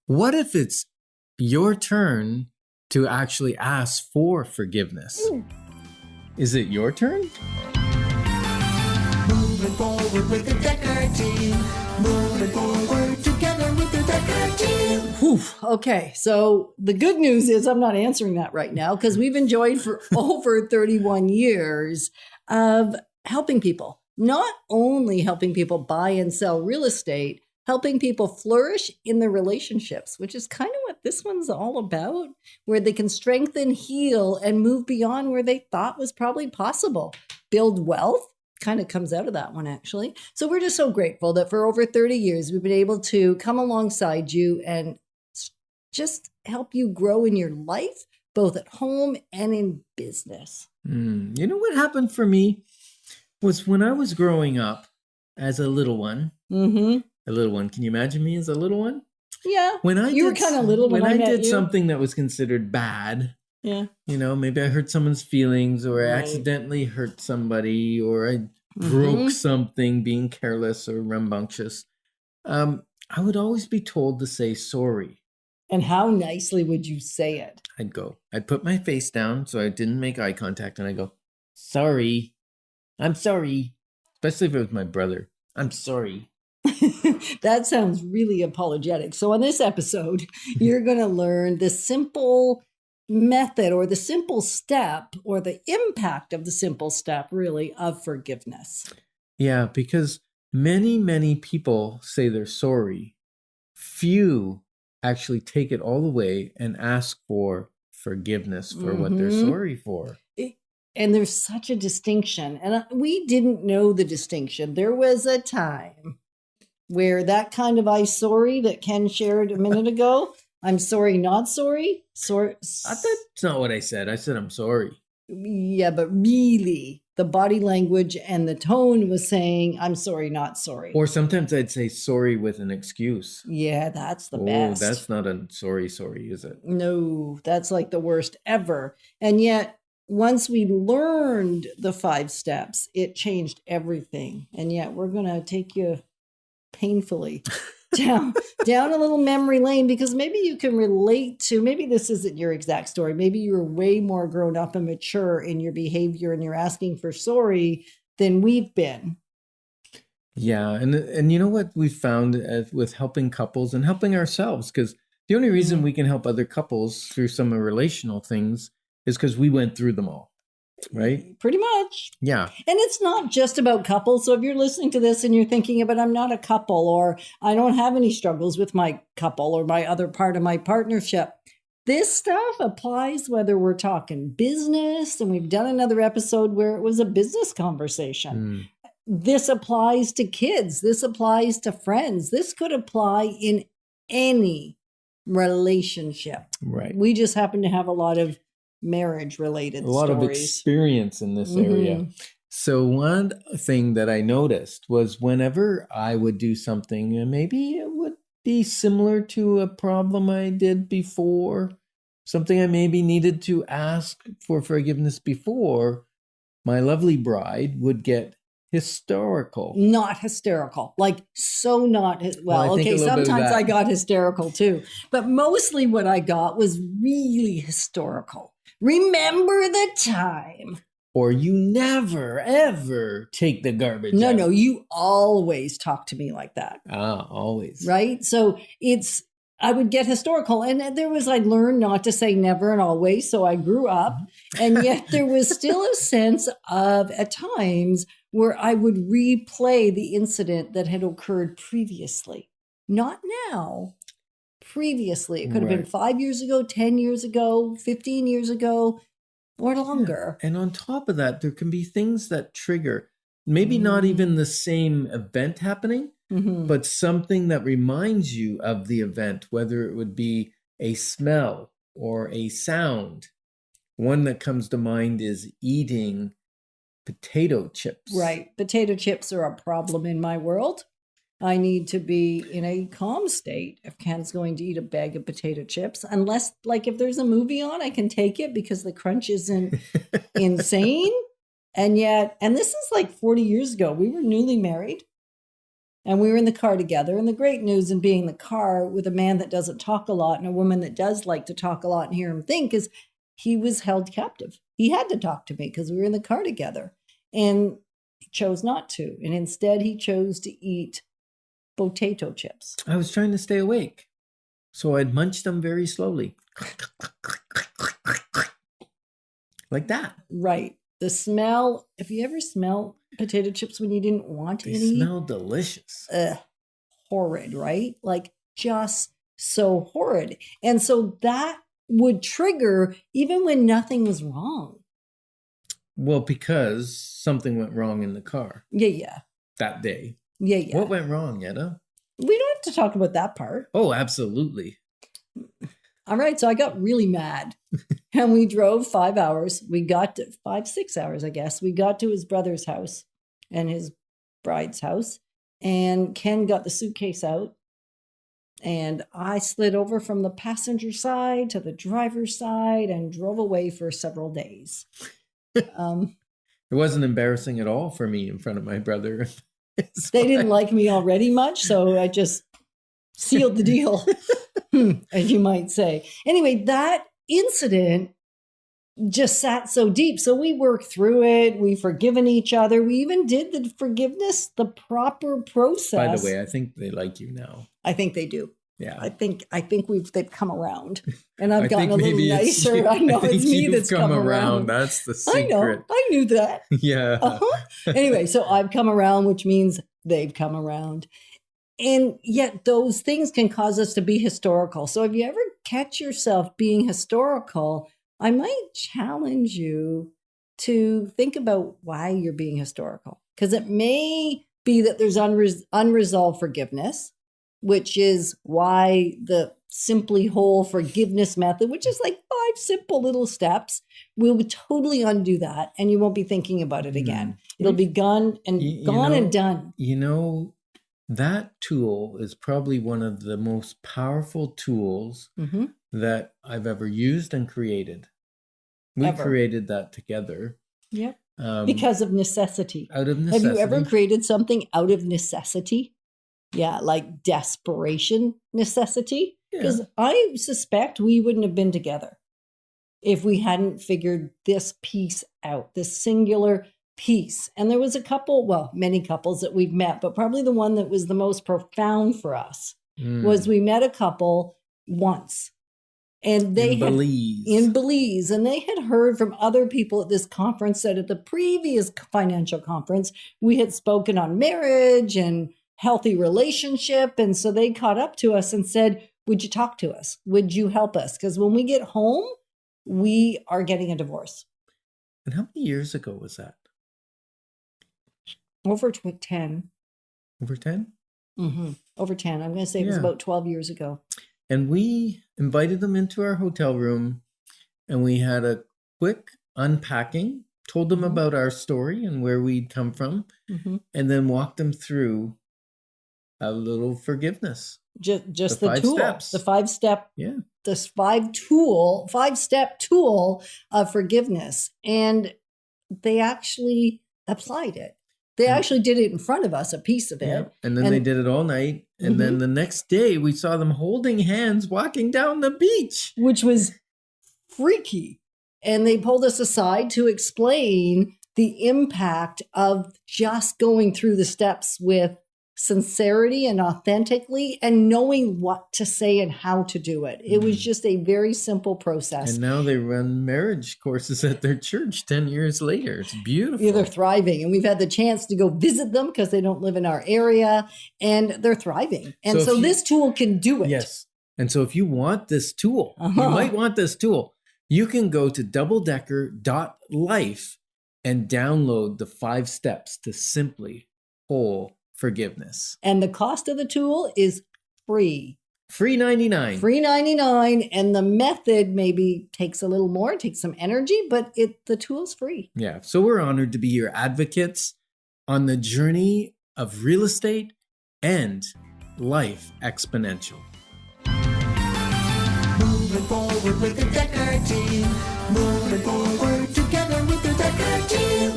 What if it's your turn to actually ask for forgiveness? Is it your turn? Moving forward with the Decker team. Moving forward together with the Decker team. Whew. Okay, so the good news is I'm not answering that right now because we've enjoyed for over 31 years of helping people. Not only helping people buy and sell real estate, helping people flourish in their relationships, which is kind of what this one's all about, where they can strengthen, heal, and move beyond where they thought was probably possible. Build wealth kind of comes out of that one, actually. So we're just so grateful that for over 30 years, we've been able to come alongside you and just help you grow in your life, both at home and in business. You know what happened for me was when I was growing up as a little one. Mm-hmm. A little one. Can you imagine me as a little one? Yeah. When I You were kind of little when I met did you. something that was considered bad, Yeah. you know, maybe I hurt someone's feelings or I Right. accidentally hurt somebody or I broke something being careless or rambunctious. I would always be told to say sorry. And how nicely would you say it? I'd put my face down so I didn't make eye contact and I go, sorry. I'm sorry. Especially if it was my brother. I'm sorry. That sounds really apologetic. So on this episode, you're going to learn the simple method or the simple step or the impact of the simple step, really, of forgiveness. Yeah, because many, many people say they're sorry. Few actually take it all the way and ask for forgiveness for what they're sorry for. And there's such a distinction. And we didn't know the distinction. There was a time where that kind of "I sorry" that Ken shared a minute ago, I'm sorry, not sorry. That's not what I said. I said I'm sorry. Yeah, but really, the body language and the tone was saying, I'm sorry, not sorry. Or sometimes I'd say sorry with an excuse. Yeah, that's the Oh, best. that's not a sorry, is it? No, that's like the worst ever. And yet, once we learned the 5 steps, it changed everything. And yet, we're going to take you painfully down a little memory lane because maybe you can relate to, maybe this isn't your exact story. Maybe you're way more grown up and mature in your behavior and you're asking for sorry than we've been. Yeah, and you know what we found with helping couples and helping ourselves, because the only reason we can help other couples through some relational things is because we went through them all, right? Pretty much. Yeah. And it's not just about couples. So if you're listening to this and you're thinking, but I'm not a couple, or I don't have any struggles with my couple or my other part of my partnership, this stuff applies whether we're talking business, and we've done another episode where it was a business conversation. This applies to kids. This applies to friends. This could apply in any relationship. Right. We just happen to have a lot of marriage-related A lot stories. of experience in this area. So one thing that I noticed was whenever I would do something, and maybe it would be similar to a problem I did before, something I maybe needed to ask for forgiveness before, my lovely bride would get hysterical. Not hysterical, like so not. Well, I think a Okay, little bit of sometimes that. I got hysterical too, but mostly what I got was really historical. Remember the time? Or you never, ever take the garbage No, out. no, you always talk to me like that, Always. right? So I would get historical, and I learned not to say never and always, so I grew up, and yet there was still a sense of, at times, where I would replay the incident that had occurred previously. Not now, previously. It could have been Right. 5 years ago, 10 years ago, 15 years ago, or longer. And on top of that, there can be things that trigger, maybe not even the same event happening, Mhm. but something that reminds you of the event, whether it would be a smell or a sound. One that comes to mind is eating potato chips. Right. Potato chips are a problem in my world. I need to be in a calm state if Ken's going to eat a bag of potato chips. Unless, like, if there's a movie on, I can take it because the crunch isn't insane. And yet, and this is like 40 years ago, we were newly married. And we were in the car together. And the great news in being in the car with a man that doesn't talk a lot and a woman that does like to talk a lot and hear him think is he was held captive. He had to talk to me because we were in the car together. And he chose not to. And instead, he chose to eat potato chips. I was trying to stay awake, so I'd munch them very slowly. Like that. Right. The smell, if you ever smell potato chips when you didn't want They any, smell delicious. horrid, right? Like just so horrid. And so that would trigger even when nothing was wrong. Well, because something went wrong in the car Yeah. that day. Yeah. What went wrong, Etta? We don't have to talk about that part. Oh, absolutely. All right. So I got really mad and we drove 5 hours. We got to 6 hours, I guess. We got to his brother's house and his bride's house. And Ken got the suitcase out. And I slid over from the passenger side to the driver's side and drove away for several days. It wasn't embarrassing at all for me in front of my brother. They didn't like me already much, so I just sealed the deal, as you might say. Anyway, that incident just sat so deep. So we worked through it. We've forgiven each other. We even did the forgiveness, the proper process. By the way, I think they like you now. I think they do. Yeah. I think they've come around, and I've I gotten think a little maybe it's nicer. you. I know think it's me you've that's come around. That's the I know. secret. I knew that. Yeah. Anyway, so I've come around, which means they've come around. And yet those things can cause us to be historical. So if you ever catch yourself being historical, I might challenge you to think about why you're being historical. Because it may be that there's unresolved forgiveness, which is why the Simply Whole forgiveness method, which is like 5 simple little steps, will totally undo that. And you won't be thinking about it again. It'll be gone and and done. You know, that tool is probably one of the most powerful tools that I've ever used and created. We created that together. Yep. Because of necessity. Out of necessity. Have you ever created something out of necessity? Yeah, like desperation necessity. Because I suspect we wouldn't have been together if we hadn't figured this piece out, this singular piece. And there was many couples that we've met, but probably the one that was the most profound for us was we met a couple once. And they in Belize, and they had heard from other people at this conference that at the previous financial conference, we had spoken on marriage and healthy relationship. And so they caught up to us and said, would you talk to us? Would you help us? Because when we get home, we are getting a divorce. And how many years ago was that? Over 10. Over 10? Mm-hmm. Over 10. I'm going to say it was about 12 years ago. And we invited them into our hotel room and we had a quick unpacking, told them about our story and where we'd come from, and then walked them through a little forgiveness. Just the 5 tool, steps. the 5-step, this 5-step tool of forgiveness. And they actually applied it. They actually did it in front of us, a piece of it. Yeah. And then they did it all night. And then the next day we saw them holding hands walking down the beach. Which was freaky. And they pulled us aside to explain the impact of just going through the steps with sincerity and authentically and knowing what to say and how to do it. It was just a very simple process. And now they run marriage courses at their church 10 years later. It's beautiful. Yeah, they're thriving. And we've had the chance to go visit them because they don't live in our area and they're thriving. And so this tool can do it. Yes. And so if you want this tool, you might want this tool. You can go to doubledecker.life and download the 5 steps to Simply Whole forgiveness. And the cost of the tool is free. Free 99. Free 99. And the method maybe takes a little more, takes some energy, but the tool's free. Yeah. So we're honored to be your advocates on the journey of real estate and life exponential. Moving forward with the Decker team. Moving forward together with the Decker team.